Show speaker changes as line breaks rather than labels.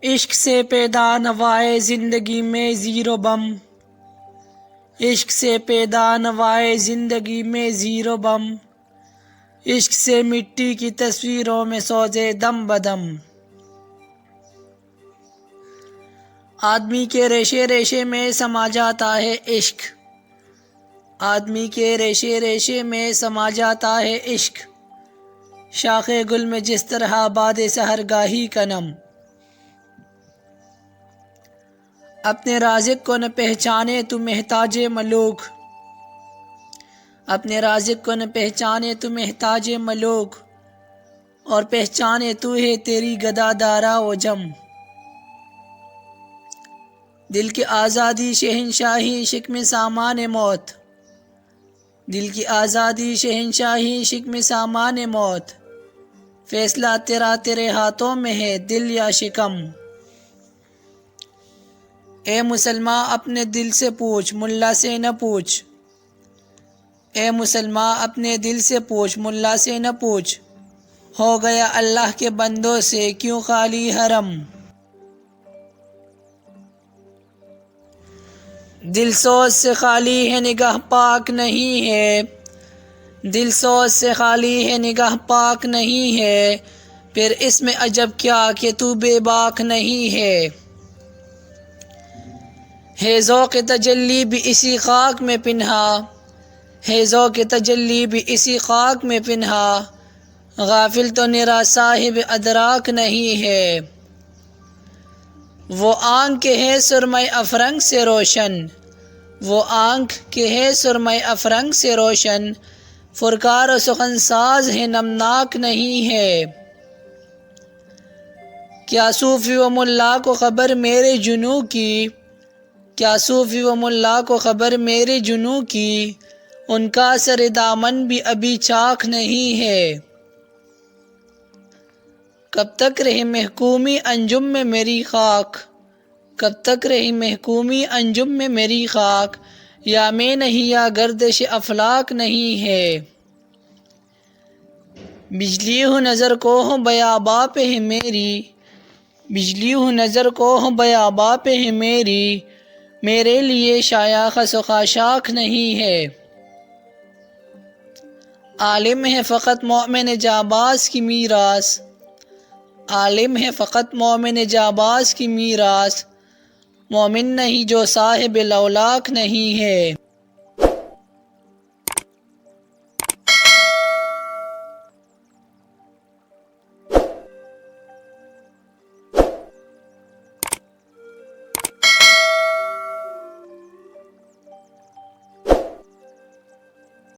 عشق سے پیدا نوائے زندگی میں زیر و بم، عشق سے پیدا نوائے زندگی میں زیر و بم، عشق سے مٹی کی تصویروں میں سوزے دم بدم۔ آدمی کے ریشے ریشے میں سما جاتا ہے عشق، آدمی کے ریشے ریشے میں سما جاتا ہے عشق، شاخ گل میں جس طرح باد سحرگاہی کا نم۔ اپنے رازق کو نہ پہچانے تو محتاج ملوک، اپنے رازق کو نہ پہچانے تو محتاج ملوک، اور پہچانے تو ہے تیری گدا دارا و جم۔ دل کی آزادی شہنشاہی عشق میں سامان موت، دل کی آزادی شہنشاہی عشق میں سامان موت، فیصلہ تیرا تیرے ہاتھوں میں ہے دل یا شکم۔ اے مسلمان اپنے دل سے پوچھ ملا سے نہ پوچھ، اے مسلمان اپنے دل سے پوچھ ملا سے نہ پوچھ، ہو گیا اللہ کے بندوں سے کیوں خالی حرم۔ دل سوز سے خالی ہے نگاہ پاک نہیں ہے، دل سوز سے خالی ہے نگاہ پاک نہیں ہے، پھر اس میں عجب کیا کہ تو بے باک نہیں ہے۔ ہے ذوق تجلی بھی اسی خاک میں پنہا، ہے ذوق تجلی بھی اسی خاک میں پنہا، غافل تو نرا صاحب ادراک نہیں ہے۔ وہ آنکھ کے ہے سرمۂ افرنگ سے روشن، وہ آنکھ کے ہے سرمۂ افرنگ سے روشن، فرکار و سخن ساز ہے نمناک نہیں ہے۔ کیا صوفی و ملا کو خبر میرے جنوں کی، کیا صوفی و ملا کو خبر میرے جنوں کی، ان کا سر دامن بھی ابھی چاک نہیں ہے۔ کب تک رہے محکومی انجم میں میری خاک، کب تک رہی محکومی انجم میں میری خاک، یا میں نہیں یا گردش افلاک نہیں ہے۔ بجلی ہوں نظر کو ہوں بیاباں پہ ہے میری، بجلی ہوں نظر کو ہوں بیاباں پہ ہے میری، میرے لیے شایع خس و خاشاک نہیں ہے۔ عالم ہے فقط مومن جانباز کی میراث، عالم ہے فقط مومن جانباز کی میراث، مومن نہیں جو صاحب لولاک نہیں ہے۔